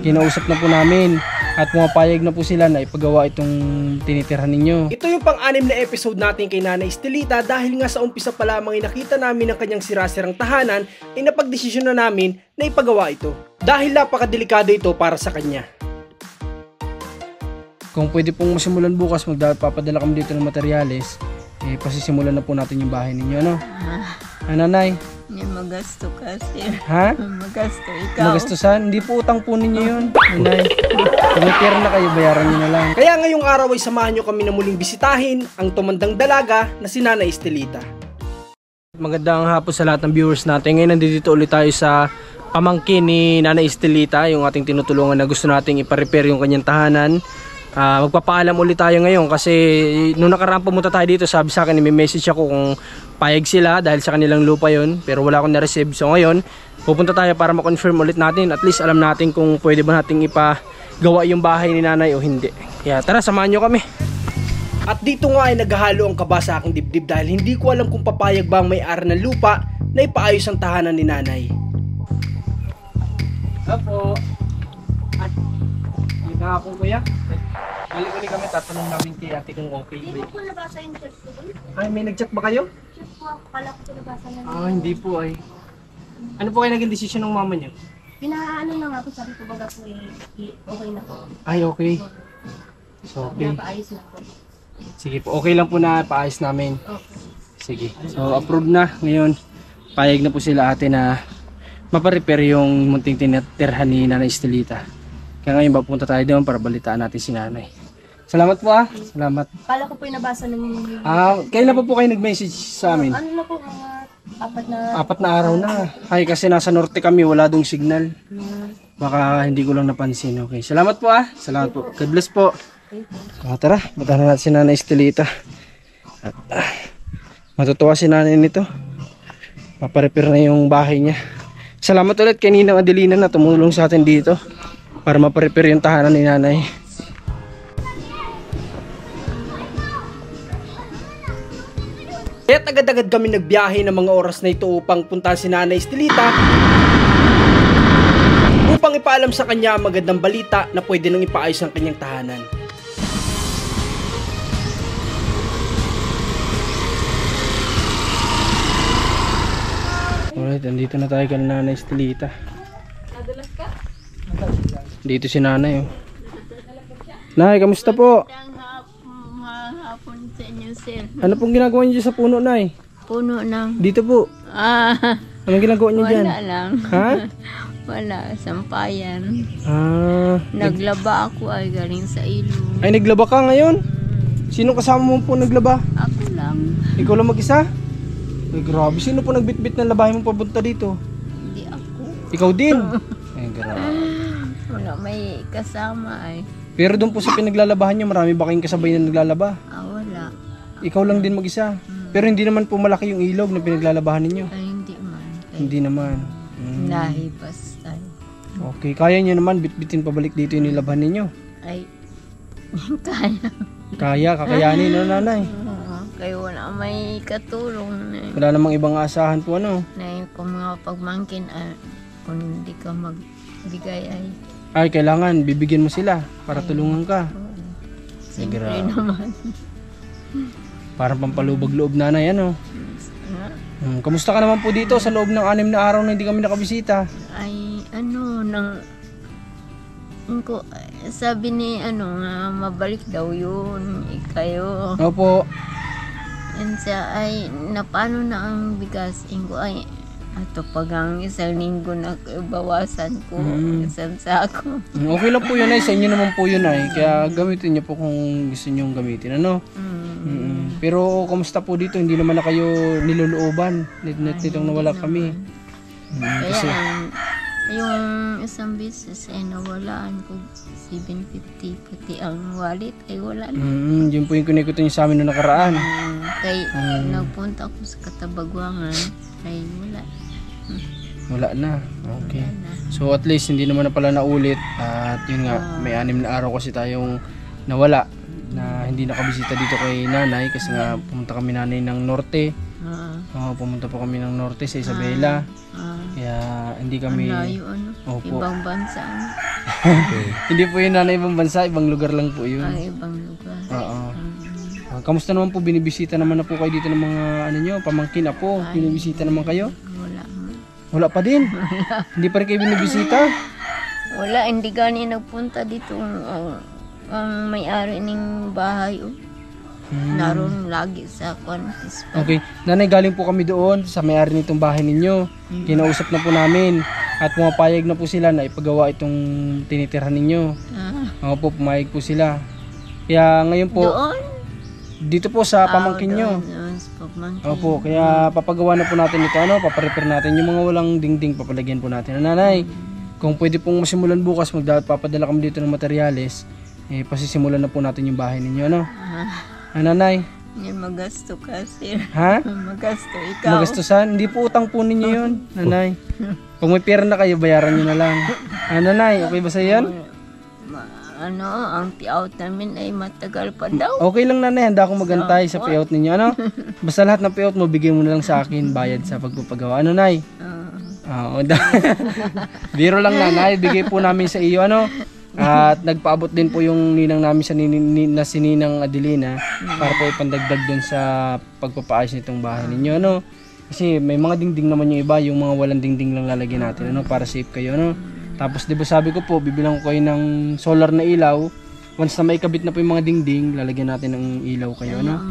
Kinausap na po namin at pumapayag na po sila na ipagawa itong tinitirhan ninyo. Ito yung pang-anim na episode natin kay Nanay Estelita dahil nga sa umpisa pa lamang ay nakita namin ang kanyang sirasirang tahanan ay napagdesisyon na namin na ipagawa ito. Dahil napakadelikado ito para sa kanya. Kung pwede pong masimulan bukas, magpapadala kami dito ng materyales, pasisimulan na po natin yung bahay ninyo, ano? Nanay? Hindi magasto kasi. Ha? Magasto ikaw. Magastusan? Hindi po utang po ninyo yun. Nanay, kung may pera na kayo, bayaran nyo na lang. Kaya ngayong araw ay samahan nyo kami na muling bisitahin ang tumandang dalaga na si Nanay Estelita. Magandang hapon sa lahat ng viewers natin. Ngayon nandito ulit tayo sa pamangkin ni Nanay Estelita, yung ating tinutulungan na gusto nating ipa-repair yung kanyang tahanan. Magpapaalam ulit tayo ngayon kasi nung nakaraan pumunta tayo dito, sabi sa akin, may message ako kung payag sila dahil sa kanilang lupa yon, pero wala akong na-receive. So ngayon pupunta tayo para ma-confirm ulit natin, at least alam natin kung pwede ba nating ipagawa yung bahay ni Nanay o hindi. Kaya tara, samahan nyo kami. At dito nga ay naghahalo ang kaba sa aking dibdib dahil hindi ko alam kung papayag ba ang may-ari ng lupa na ipaayos ang tahanan ni Nanay. Apo. At yung hapon kuya, balik-balik kami, tatanong namin kay ate kung okay. Hindi ko nabasa yung chat ko. Ay, may nag-chat ba kayo? Chat ko, akala ko nabasa na. Hindi po ay. Ano po kayo naging desisyon ng mama niyo? Pinaano na nga po, sabi ko baga po okay na po. Ay, okay. So, okay. Napaayos na po. Sige po, okay lang po na paayos namin. Okay. Sige. So, approve na. Ngayon, payag na po sila ate na maparepair yung munting tinatirhan ni Nanay Estelita. Kaya ngayon pupunta tayo doon para balitaan natin si Nanay. Salamat po Salamat. Akala ko po yung nabasa na yung... Kailan pa po kayo nag-message sa amin? Ano na po, mga apat na araw na. Ay, kasi nasa norte kami, wala dong signal. Baka hindi ko lang napansin. Okay. Salamat po Salamat po. God bless po. Tara, batahan natin si Nanay Estelita. At, matutuwa si Nanay nito. Paparepair na yung bahay niya. Salamat ulit kay Ninang Adelina na tumulong sa atin dito para maparepair yung tahanan ni Nanay. Kaya't agad-agad kami nagbiyahe ng mga oras na ito upang puntahan si Nanay Estelita upang ipaalam sa kanya ang magandang balita na pwede nang ipaayos ang kanyang tahanan. Alright, andito na tayo kay Nanay Estelita. Nadulas ka? Dito si Nanay. Nay, kamusta po? Hapon sa inyo, sir. Ano pong ginagawa niyo sa puno, Nay? Puno ng... Dito po. Anong ginagawa niyo dyan? Wala lang. Ha? Wala, sampayan. Naglaba ako ay galing sa ilog. Ay, naglaba ka ngayon? Sino kasama mo po naglaba? Ako lang. Ikaw lang mag-isa? Ay, grabe. Sino po nagbitbit ng labahin mong papunta dito? Hindi ako. Ikaw din? Ay, grabe. Wala, may kasama ay. Pero doon po sa pinaglalabahan niyo, marami ba kayong kasabay na naglalaba? Wala. Ikaw lang din mag-isa. Pero hindi naman po malaki yung ilog na pinaglalabahan ninyo. Ay, hindi man. Hindi naman. Nahipas tayo. Okay, kaya niyo naman bitbitin pabalik dito yung nilabhan ninyo. Ay, kaya. Kaya, kakayanin, no, Nanay? Kaya wala may katulong na. Wala namang ibang asahan po, ano? Na kung mga pagmangkin, kung hindi ka magbigay ay. Ay, kailangan bibigyan mo sila para tulungan ka. Siyempre naman. Parang pampalubag loob, Nanay, ano? Kamusta ka naman po dito sa loob ng 6 na araw na hindi kami nakabisita? Ay, sabi ni nga mabalik daw yun, kayo. Opo. And siya ay napano na ang bigas ko ay ato pag ang isang linggo na bawasan ko isang sako. Okay lang po yun ay, sa inyo naman po yun ay, kaya gamitin niyo po kung gusto niyo gamitin, ano? Pero kumusta po dito, hindi naman na kayo nilolooban nitong nawala kami. Kaya yung isang business ay nawalaan ko 750 pati ang wallet ay wala na. Yun po yung kunikuto niyo sa amin noong nakaraan. Kay nagpunta ako sa Katabagwangan ay wala na. Okay. So at least hindi naman na pala naulit, at yun nga, may 6 na araw kasi tayong nawala na hindi nakabisita dito kay Nanay kasi nga pumunta kami Nanay ng Norte. Pumunta po kami ng Norte sa Isabela. Kaya hindi kami Opo. Ibang bansa. Hindi po yun nanay ibang bansa, ibang lugar lang po yun. Ay, ibang lugar. Oo. Kamusta naman po, binibisita naman na po kayo dito ng mga ano nyo, pamangkin na po, binibisita naman kayo? Wala. Wala pa din. Hindi pa rin kayo binibisita. Wala, hindi gani nagpunta dito ang may-ari ng bahay. Naroon lagi sa Quantis pa. Okay. Nanay, galing po kami doon sa may-ari nitong bahay ninyo. Kinausap na po namin at pumapayag na po sila na ipagawa itong tinitirhan ninyo. Oo po, pumayag po sila. Kaya ngayon po, Doon? dito po sa pamangkin nyo. Doon sa pamangkin. Opo, kaya papagawa na po natin ito, paparepair natin yung mga walang dingding, papalagyan po natin. Nanay, kung pwede pong masimulan bukas, papadala kami dito ng materyales, pasisimulan na po natin yung bahay ninyo, ano? Nanay? Hindi magasto ka, sir. Ha? Magasto ikaw. Magastusan? Hindi po utang po ninyo yun, nanay. Kung may pera na kayo, bayaran nyo na lang. Nanay, okay ba sa yan? Ang payout namin ay matagal pa daw. Okay lang nanay, handa akong magantay sa payout ninyo, ano? Basta lahat ng payout mo, bigay mo na lang sa akin, bayad sa pagpapagawa. Ano, nay? Oo. Biro lang nanay, bigay po namin sa iyo, ano? At nagpaabot din po yung ninang namin sa si Ninang Adelina para po ipandagdag dun sa pagpapaayos nitong bahay ninyo, ano? Kasi may mga dingding naman yung iba, yung mga walang dingding lang lalagyan natin, ano? Para safe kayo, ano? Tapos di ba sabi ko po, bibilang ko kayo ng solar na ilaw. Once na maikabit na po yung mga dingding, lalagyan natin ng ilaw kayo, ano?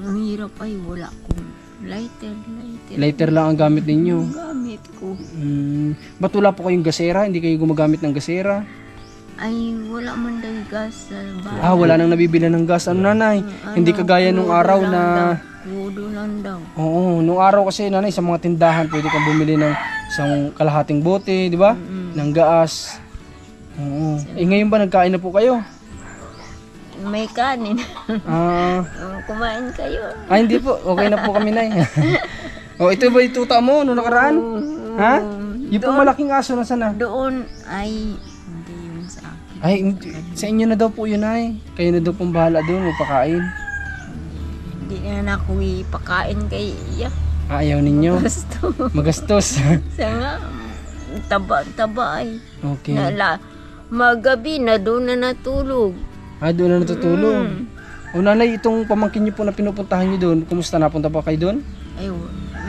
Ang hirap ay wala kong lighter. Lighter lang ang gamit ninyo. Gamit ko. Ba't wala po kayong gasera? Hindi kayo gumagamit ng gasera? Ay, wala man daw gas sa bahay. Wala nang nabibili ng gas. Ano nanay? Hindi kagaya nung araw na... Kudo lang daw. Oo, nung araw kasi nanay, sa mga tindahan, pwede kang bumili ng isang kalahating bote, di ba? Ng gas. Oo. Ngayon ba nagkain na po kayo? May kanin. Kumain kayo. Hindi po. Okay na po kami, nay. Ito ba yung tuta mo nung nakaraan? Ha? Yung pong malaking aso, nasa na? Doon ay... Hindi yun sa akin. Ay, sa inyo na daw po yun, ay. Kayo na daw pong bahala doon, magpakain. Hindi na ako ipakain kay iya. Ayaw ninyo? Gusto. Magastos. Sa nga, taba ay. Okay. Magabi na doon na natulog. Doon na natutulog. Nanay, itong pamangkin niyo po na pinupuntahan niyo doon, kumusta, napunta pa kayo doon? Ay,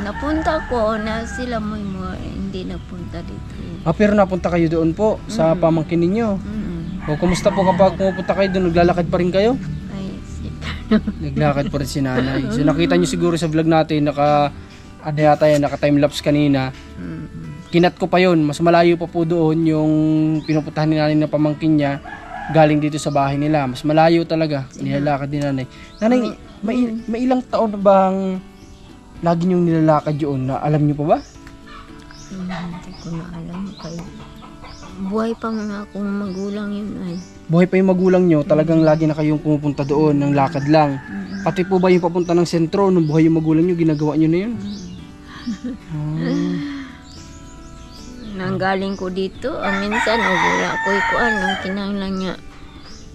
napunta ko na sila mo hindi napunta dito. Pero napunta kayo doon po sa pamangkin ninyo. Kumusta po kapag pumupunta kayo doon, naglalakad pa rin kayo? Ay, Naglakad pa rin si nanay. So nakita niyo siguro sa vlog natin, naka time-lapse kanina. Kinat ko pa yun, mas malayo pa po doon yung pinupuntahan ni nanay na pamangkin niya, galing dito sa bahay nila. Mas malayo talaga, nilalakad ni nanay. Nanay, may ilang taon na bang lagi niyong nilalakad yun, na alam niyo pa ba? hindi ko na alam kayo. Buhay pa mga akong magulang yun ay. Buhay pa yung magulang niyo, talagang lagi na kayong pumupunta doon ng lakad lang. Pati po ba yung papunta ng sentro, nung buhay yung magulang niyo, ginagawa niyo na yun? Nanggaling ko dito, minsan wala ko ikuan ang kinahanglan niya.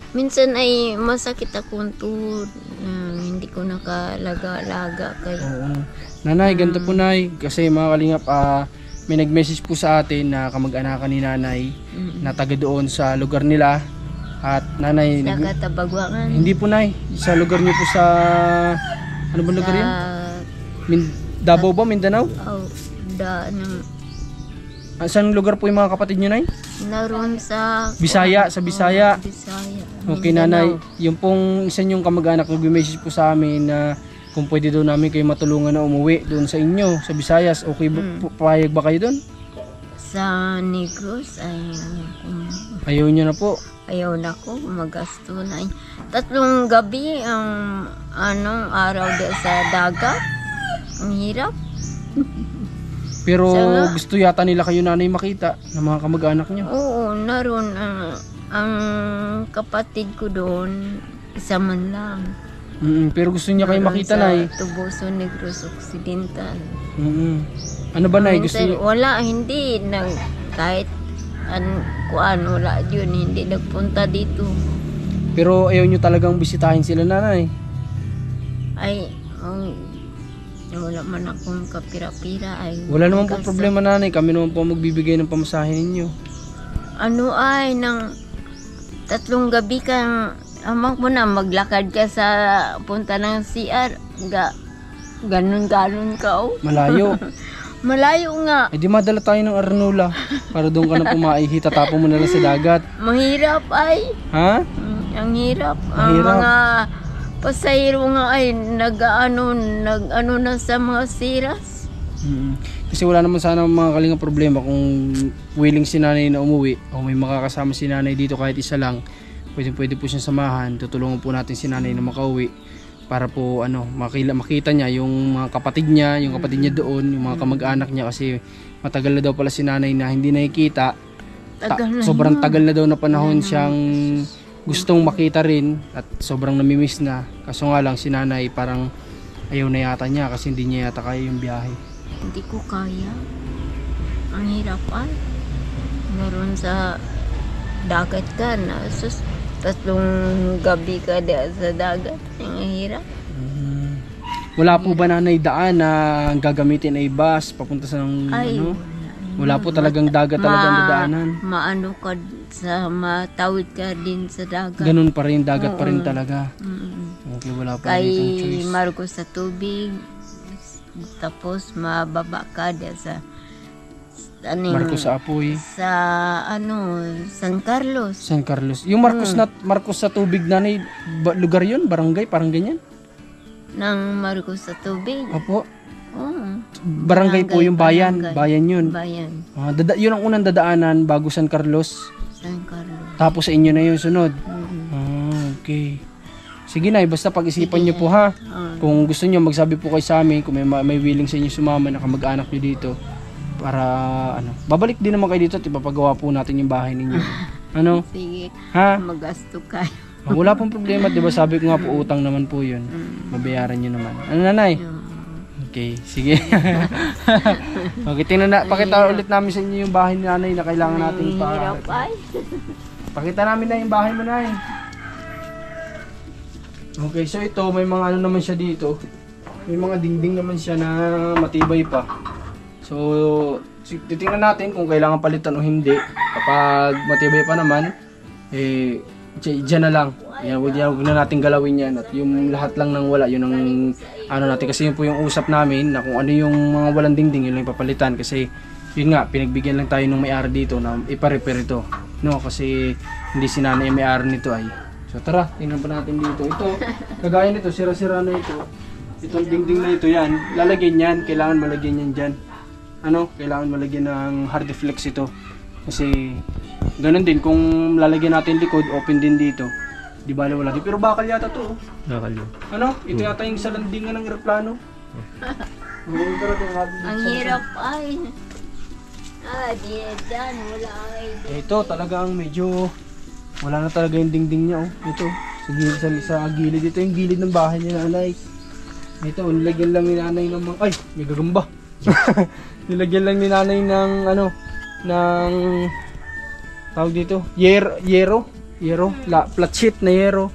Minsan ay masakit akong tuhod, hindi ko nakalaga-laga kayo. Nanay, ganito po nay, kasi mga kalingap, may nag-message po sa atin na kamag-anakan ni nanay na taga doon sa lugar nila. At nanay, Tabagwangan. hindi po nay, sa lugar niyo po sa, ano ba lugar yun? Davao ba, Mindanao? Saan lugar po yung mga kapatid niyo nay? Naroon sa Bisaya, sa Bisaya. Bisaya. Okay nanay, yung pong isa niyong kamag-anak nag-message po sa amin na kung pwede doon namin kayo matulungan na umuwi doon sa inyo, sa Visayas. Okay ba, payag ba kayo doon? Sa Negros ay Ayaw niyo na po. ayaw na ko, magasto na. 3 gabi ang araw din sa dagat. Ang hirap. Pero gusto yata nila kayo nanay makita ng mga kamag-anak niyo. Oo, naroon ang kapatid ko doon, isa man lang. Pero gusto niya kayo makita nay. Tubuso Negros Occidental. Ano ba nay? Gusto niyo? Wala, hindi. Kahit wala yun, hindi nagpunta dito. Pero ayaw niyo talagang bisitahin sila nanay. Ay, wala man akong kapira-pira. Ay, Wala naman po problema nanay. Kami naman po magbibigay ng pamasahe ninyo. ano ay, ng 3 gabi kang, amang mo na, maglakad ka sa punta ng CR. Ganun-ganun ka, oh. Malayo. Malayo nga. Eh di madala tayo ng Arnola para doon ka na pumaihi, tatapon mo na lang sa dagat. Mahirap ay. Ha? Ang hirap. Ang Mahirap. mga pasahero nga ay nag-ano na sa mga siras. Kasi wala naman sana mga kalinga problema kung willing si nanay na umuwi o may makakasama si nanay dito kahit isa lang. Pwede po siyang samahan. Tutulungan po natin si nanay na makauwi para po makita niya yung mga kapatid niya, doon, yung mga kamag-anak niya kasi matagal na daw pala si nanay na hindi nakikita. Sobrang tagal na daw na panahon siyang gustong makita rin at sobrang namimiss na. Kaso nga lang si nanay parang ayaw na yata niya kasi hindi niya yata kaya yung biyahe. Hindi ko kaya. Ang hirap ay. Meron sa dagat ka na 3 gabi ka sa dagat. Ang hirap. Wala po ba nanay daan na gagamitin ay bus papunta sa Ay, ano? Wala po talagang dagat talagang dadaanan. Maano ka matawid ka din sa dagat. Ganun pa rin, dagat pa rin talaga. Okay, wala pa rin itong Kay choice. Marcos sa tubig. Tapos mababa ka sa Marcos sa apoy. Sa San Carlos. San Carlos. Yung Marcos sa tubig nanay, lugar yun? Barangay? Parang ganyan? Ng Marcos sa tubig. Opo. Oo. Barangay po yung bayan. Barangay. Bayan yun. Bayan. Yun ang unang dadaanan bago San Carlos. San Carlos. Tapos sa inyo na yung sunod. Mm-hmm. Okay. Sige na, basta pag-isipan nyo po ha. Kung gusto nyo magsabi po kayo sa amin, kung may willing sa inyo sumama na kamag-anak nyo dito. Para babalik din naman kayo dito at ipapagawa po natin yung bahay ninyo. Ano? Sige. Ha? Magasto kayo. Wala pong problema, 'di ba? Sabi ko nga po utang naman po 'yun. Mabayaran niyo naman. Ano nanay? Okay, sige. Okay, tingnan na, pakita ulit namin sa inyo yung bahay ni nanay na kailangan nating Hirap ay. Pakita namin na yung bahay mo nay. Okay, so ito may mga ano naman siya dito. May mga dingding naman siya na matibay pa. So, titingnan natin kung kailangan palitan o hindi. Kapag matibay pa naman, dyan na lang. Huwag na natin galawin yan. At yung lahat lang ng wala, yun ang natin. Kasi yun po yung usap namin na kung ano yung mga walang dingding, yun lang yung papalitan. Kasi yun nga, pinagbigyan lang tayo ng may-ari dito na ipa-repair ito. No, kasi hindi sinanay yung may-ari nito ay. So tara, tingnan pa natin dito. Ito, kagaya nito, sira-sira na ito. Itong dingding na ito yan, lalagyan yan. Kailangan malagyan yan dyan. Kailangan malagyan ng hard deflex ito. Kasi ganun din kung lalagyan natin likod, open din dito. Di bale wala din. Pero bakal yata to. Bakal yun. Ito yata yung sa landingan ng eroplano. Ang hirap ay. Diyan, wala ay. Ito talagang medyo wala na talaga yung dingding niya. Ito, sa gilid. Ito yung gilid ng bahay ni nanay. Ito, nilagyan lang ni nanay ng mga... Ay, may gagamba. Nilagyan lang ni nanay ng ng tawag dito, yero, flat sheet na yero.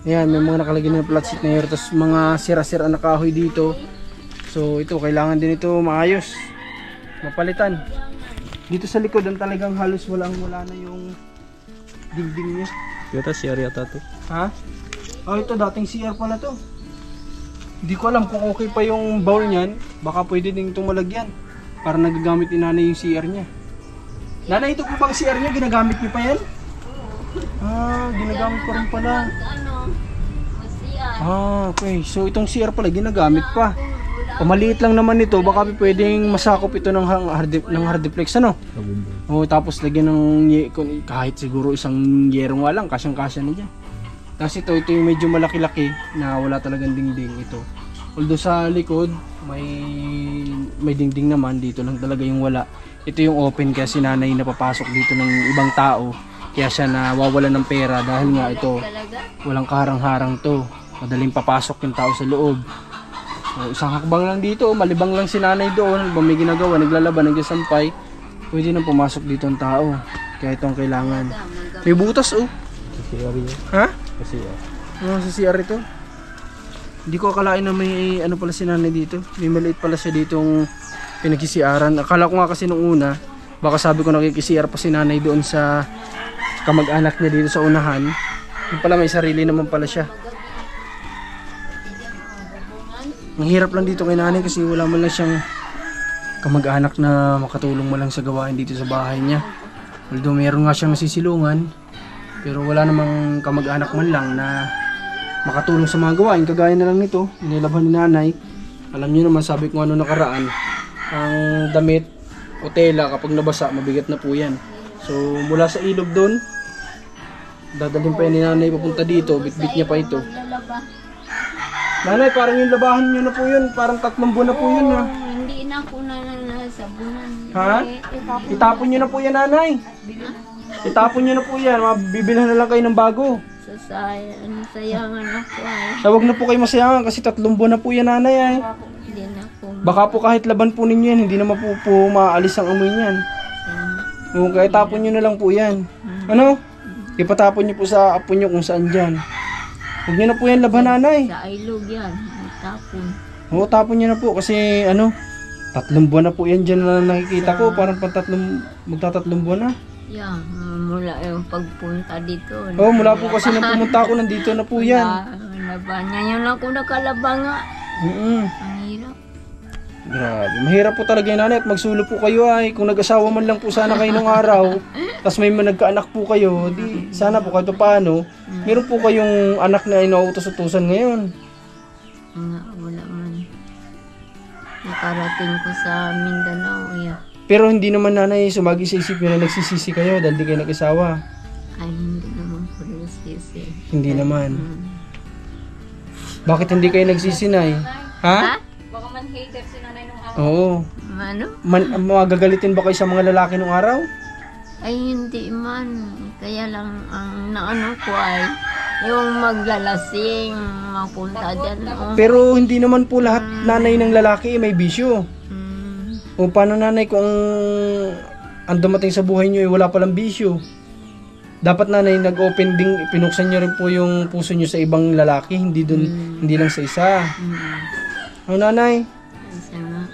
Ayan, may mga nakalagay na flat sheet na yero, tapos mga sira-sira na kahoy dito. So ito, kailangan din ito maayos, mapalitan. Dito sa likod, ang talagang halos wala na yung dingding niya. Yata CR yata to. Ha? Ito dating CR pala to. Hindi ko alam kung okay pa yung bowl niyan, baka pwede din itong malagyan. Para nagagamit ni nanay yung CR niya. Nanay, ito po bang CR niya? Ginagamit niyo pa yan? Ginagamit pa rin pala. Okay. So itong CR pala, ginagamit pa. Maliit lang naman ito, baka pwedeng masakop ito ng hard deflex, tapos lagyan ng kahit siguro isang yero nga lang, kasyang-kasya na dyan. Tapos ito yung medyo malaki-laki na wala talagang dingding ito. Although sa likod may dingding naman, dito lang talaga yung wala. Ito yung open kaya si nanay napapasok dito ng ibang tao. Kaya siya nawawala ng pera dahil nga ito walang kaharang-harang to. Madaling papasok yung tao sa loob. So, isang hakbang lang dito, malibang lang si nanay doon, may ginagawa, naglalaban, nagsasampay. Pwede nang pumasok dito ang tao. Kaya ito ang kailangan. May butas Sa CR yun. Ha? Sa CR. Sa CR ito. Hindi ko akalain na may pala si nanay dito. May maliit pala siya ditong pinag-CRan. Akala ko nga kasi nung una, Baka sabi ko nakikisiyar pa si nanay doon sa kamag-anak niya dito sa unahan. Yung pala may sarili naman pala siya. Ang hirap lang dito kay nanay kasi wala man lang siyang kamag-anak na makatulong mo lang sa gawain dito sa bahay niya. Although meron nga siyang nasisilungan, pero wala namang kamag-anak man lang na makatulong sa mga gawain. Kagaya na lang nito, inilabhan ni nanay. Alam niyo naman, sabi ko ano nakaraan, ang damit o tela kapag nabasa, mabigat na po yan. So mula sa ilog doon, dadalhin pa yan ni nanay papunta dito, bitbit niya pa ito. Nanay, parang yung labahan niyo na po yun, parang 3 buwan na po yun ha. Hindi na ako nasabunan. Ha? Itapon niyo na po yan, nanay. Itapon niyo na po yan, mabibilhan na lang kayo ng bago. Sayangan ako ay. Tawag na po kayo masayangan kasi 3 buwan na po yan, nanay ay. Hindi na ako. Baka po kahit laban po ninyo yan, hindi naman po maalis ang amoy niyan. O, kaya tapon nyo na lang po yan. Ano? Ipatapon nyo po sa apo nyo kung saan dyan. Huwag nyo na po yan laban, nanay. Sa ilog yan. Tapon. Oo, tapon nyo na po kasi ano, 3 buwan na po yan dyan na nakikita ko. Parang magta-3 buwan na. Yeah, mula yung pagpunta dito. Oo, mula po kasi nang pumunta ako, nandito na po yan. Laban. Ngayon ako nakalabang nga. Ang hirap. Grabe, mahirap po talaga yung nanay at magsulo po kayo ay. Kung nag-asawa man lang po sana kayo nung araw, tapos may nagkaanak po kayo, di sana po kahit paano, meron po kayong anak na inuutos-utusan ngayon. Wala man. Nakarating ko sa Mindanao, yeah. Pero hindi naman nanay sumagi sa isip nyo na nagsisisi kayo dahil di kayo nag-asawa. Ay, hindi naman ko nagsisi. Hindi naman. Bakit hindi kayo nagsisi, nay? Ha? Baka man hater si nanay nung araw. Oo. Ano? Magagalitin ba kayo sa mga lalaki nung araw? Ay, hindi man. Kaya lang, ang naano ko ay, yung maglalasing, mapunta dyan. Oh. Pero hindi naman po lahat nanay ng lalaki may bisyo. O paano nanay kung ang dumating sa buhay nyo wala palang bisyo? Dapat nanay nag-open din, pinuksan nyo rin po yung puso nyo sa ibang lalaki, hindi lang sa isa. O nanay? Sama.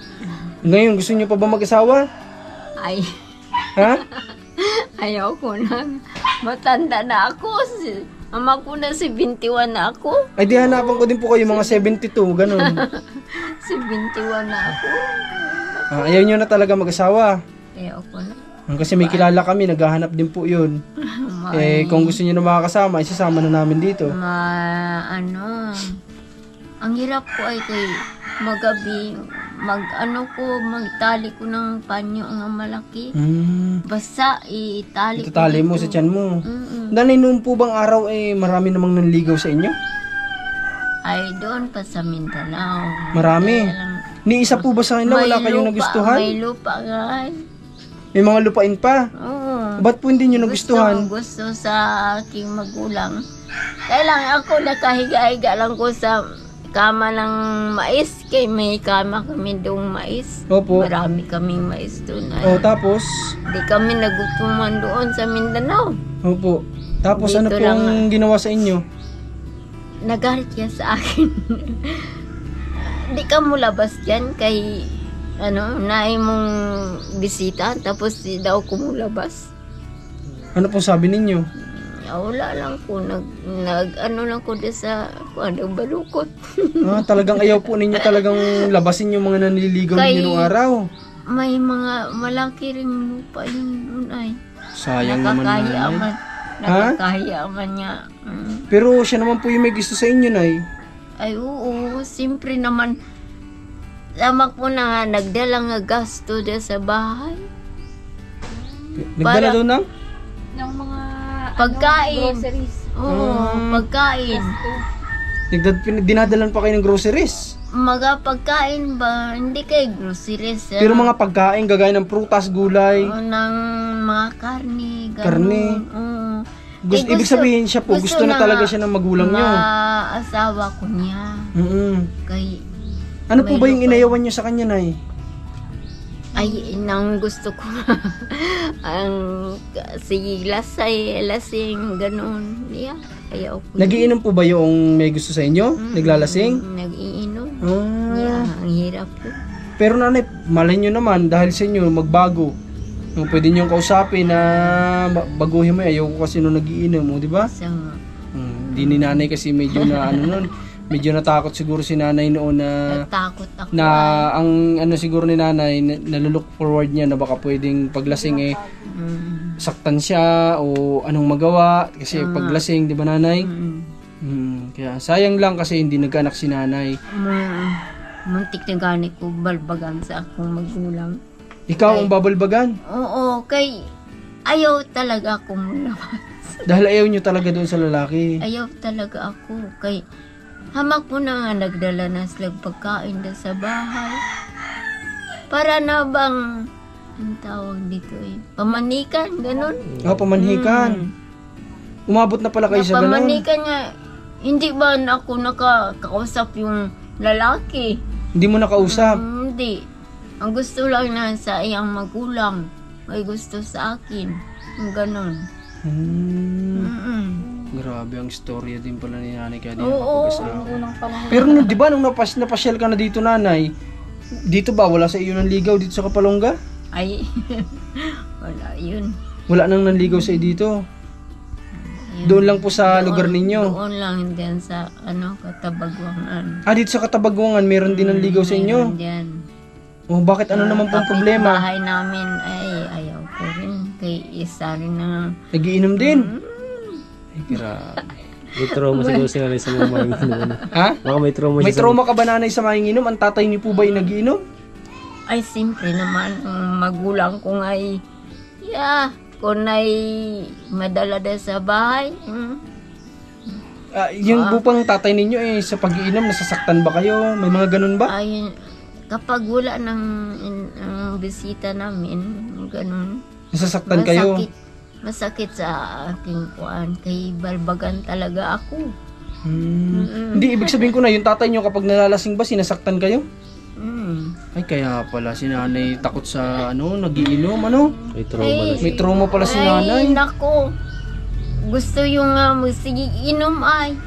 Ngayon gusto nyo pa ba mag-asawa? Ay, Ha? ayaw ko na. Matanda na ako. Ama ko na 71 na ako. Ay di hanapan ko din po kayo mga 72, ganun. 71 na ako. Ayaw nyo na talaga mag-asawa. Ayaw ko na. Kasi may kilala kami, naghahanap din po yun. Kung gusto nyo na makakasama, isasama na namin dito. Ang hirap ko ay kay magabi, magtali ko ng panyo nga malaki. Basta itali ko. Itatali mo sa tiyan mo. Nanay, noon po bang araw marami namang nanligaw sa inyo? Ay, doon pa sa Mindanao. Marami. Ni isa po ba sa kanila wala kayong nagustuhan? May lupa nga. May mga lupain pa. Oo. Ba't po hindi nyo nagustuhan? Gusto sa aking magulang. Kailang ako nakahiga-higa lang ko sa kama ng mais. Kaya may kama kami doong mais. Opo. Marami kaming mais doon. Tapos? Di kami nagutuman doon sa Mindanao. Opo. Tapos Dito ano po ang ginawa sa inyo? Nagalit yan sa akin. Di ka mo labas dyan kay naay mong bisita tapos di daw ko mo labas. Ano pong sabi ninyo? Wala lang po lang ko di sa balukot. Talagang ayaw po ninyo talagang labasin yung mga nanliligaw ninyo nung araw. May mga malaki ring lupa yun doon ay. Sayang naman nanay. Nakakahiya man niya. Pero siya naman po yung may gusto sa inyo, nay. Ay oo, siyempre naman. Sama ko na nga, nagdala nga gasto dyan sa bahay. Nagdala daw ng? Ng mga Pagkain. groceries. Oo, pagkain. Dinadalan pa kayo ng groceries. Mga pagkain ba? Hindi kay groceries. Pero mga pagkain, gagaya ng prutas, gulay. Ng mga karne. Ganun. Karne. Ibig sabihin siya po, gusto na talaga siya ng magulang nyo. Asawa ko niya. Kay, ano po ba yung inayawan nyo sa kanya, nay? ay, nang gusto ko. Ang sige, lasing, ganun. Yeah, ayaw ko. Nagiinom po ba yung may gusto sa inyo? Naglalasing? Nagiinom. Yeah, ang hirap ko. Pero nanay, malay nyo naman, dahil sa inyo, magbago. Kung pwede niyong kausapin na baguhin mo, ayaw ko kasi nung nagiinom mo, di ba? So, Hindi ni nanay kasi medyo na ano nun, medyo natakot siguro si nanay noon na natakot ako. ang ano siguro ni nanay, nalulok forward niya na baka pwedeng paglasing saktan siya o anong magawa kasi paglasing, di ba nanay? Kaya sayang lang kasi hindi nagkaanak si nanay. Muntik na gani ko balbagan sa akong magulang. Ikaw ang babalbagan Oo, kay ayaw talaga ako lumabas. dahil ayaw niyo talaga doon sa lalaki. Ayaw talaga ako. Kay hamak mo na nga nagdala na sila pagkain na sa bahay. Para na bang, ang tawag dito pamanikan, ganun. Pamanhikan. Umabot na pala kayo sa ganun. Pamanikan nga, hindi ba na ako nakakausap yung lalaki? Hindi mo nakausap. Hindi. Ang gusto lang na sa iyang magulang. May gusto sa akin. Yung ganun. Grabe ang storya din pala ni nanay kaya di Oo. nakapag-asawa. Pero di ba nung napasyal ka na dito nanay, dito ba wala sa iyo ng ligaw dito sa Kapalongga? Ay, wala yun. Wala nang nanligaw sa iyo dito. Doon lang po sa lugar ninyo. Doon lang din sa Katabagwangan. Dito sa Katabagwangan meron din nanligaw sa inyo. Meron din. Bakit ano naman pong problema? Bahay namin ay ayaw ko rin. Kay isa rin na. Nagiinom din. Ay, grabe. May trauma siguro si nanay sa mga manginginom. Ha? Baka may trauma May siya trauma ka ba nanay sa manginginom? Ang tatay niyo po ba ay nagiinom? Ay, simple naman. Ang magulang ko nga ay, kung ay madala na sa bahay. Yung bupang tatay ninyo sa pag-iinom, nasasaktan ba kayo? May mga ganun ba? Ay, kapag wala ng bisita namin, ganun. Nasasaktan kayo? Masakit sa aking kuan. Kay balbagan talaga ako. Hindi, ibig sabihin ko na, yung tatay nyo kapag nalalasing ba, sinasaktan kayo? Ay, kaya pala si nanay takot sa nagiinom, May trauma na siya. May trauma pala si nanay. Ay, nako. Gusto yung magsigiinom ay.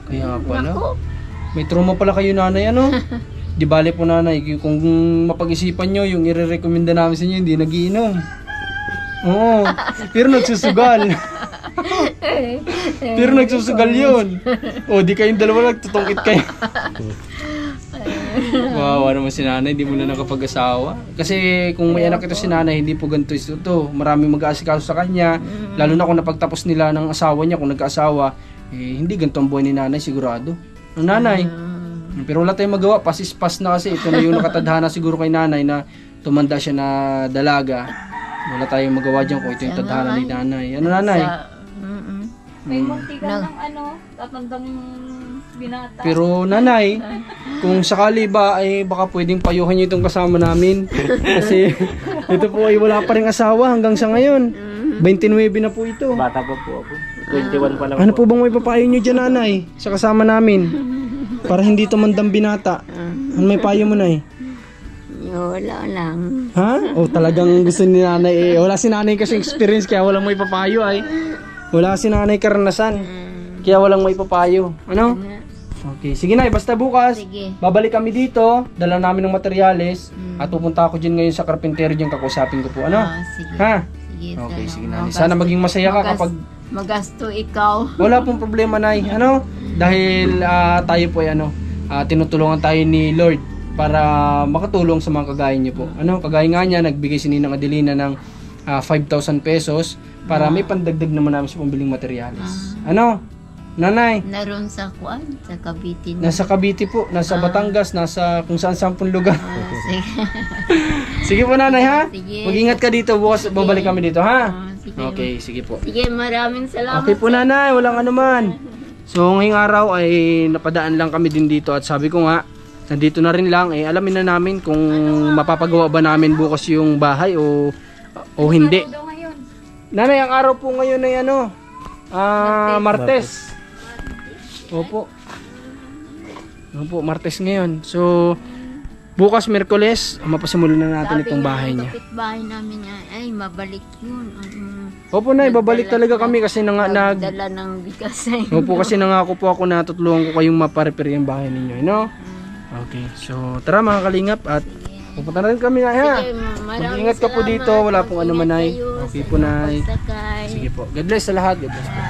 Kaya pala. Nako. May trauma pala kayo nanay, Di bale po nanay, kung mapag-isipan nyo, yung i-recommenda namin sa inyo, hindi nagiinom. Oo, pero nagsusugal. Pero nagsusugal yun. Di kayong dalawa nagtutungkit kayo. Wow, naman si nanay, hindi mo na nakapag-asawa. Kasi kung may anak ito si nanay, hindi po ganito ito. Maraming mag-aasikaso sa kanya. Lalo na kung napagtapos nila ng asawa niya, kung nagkaasawa, hindi ganito ang buhay ni nanay, sigurado. Ang nanay. Pero wala tayong magawa, pasispas na kasi. Ito na yung nakatadhana siguro kay nanay na tumanda siya na dalaga. Wala tayong magawa dyan kung ito yung tadhana ni nanay. Ano nanay? May muntikan ng tatandang binata. Pero nanay, kung sakali ba ay baka pwedeng payuhan niyo itong kasama namin. Kasi ito po ay wala pa ring asawa hanggang sa ngayon. 29 na po ito. Bata pa po ako. 21 pa lang Ano po bang may papayo niyo dyan nanay sa kasama namin? Para hindi tumandang binata. Ano may payo mo nay? Wala lang. Ha? Talagang gusto ni nanay wala si nanay kasi experience kaya walang may papayo ay. Wala si nanay karanasan. Kaya walang may papayo. Ano? Okay, sige na, basta bukas. Sige. Babalik kami dito, dala namin ng materyales at pupunta ako dyan ngayon sa karpintero dyan, kakusapin ko po. Ano? Sige. Ha? Sige, Okay, sige sana. nanay. Sana maging masaya ka kapag Magasto ikaw. wala pong problema nay. Ano? Dahil tayo po ay tinutulungan tayo ni Lord para makatulong sa mga kagaya niyo po. Ano? Kagaya nga niya, nagbigay si Ninang Adelina ng 5,000 pesos para may pandagdag naman namin sa pambiling materyales. Ano? Nanay? Naroon sa kuan, sa Cavite. Nasa Cavite po, nasa Batangas, nasa kung saan pong lugar. Sige. Sige po nanay ha? Sige. Mag-ingat ka dito, bukas babalik kami dito ha? Sige. Okay, sige po. Sige, maraming salamat. Okay po nanay, walang anuman. So ngayong araw ay napadaan lang kami din dito at sabi ko nga, nandito na rin lang, alamin na namin kung mapapagawa ba namin bukas yung bahay o hindi. Daw ngayon. Nanay, ang araw po ngayon ay Martes. Opo. Martes ngayon. So, bukas Miyerkules, mapasimulan na natin itong bahay niya. Kapitbahay namin ay mabalik yun. Opo na, ibabalik talaga kami kasi Dala ng bigas ay. Opo, kasi nangako po ako na tutulungan ko kayong maparepair yung bahay ninyo, no? Okay, so tara mga kalingap at Pupunta na rin kami, Nay, ha? Sige, maraming Mag-ingat ka po salamat. dito. Wala pong ano man, Nay. Mag-ingat kayo Okay sa po, Nay. pagsakay. Sige po. God bless sa lahat. God bless po.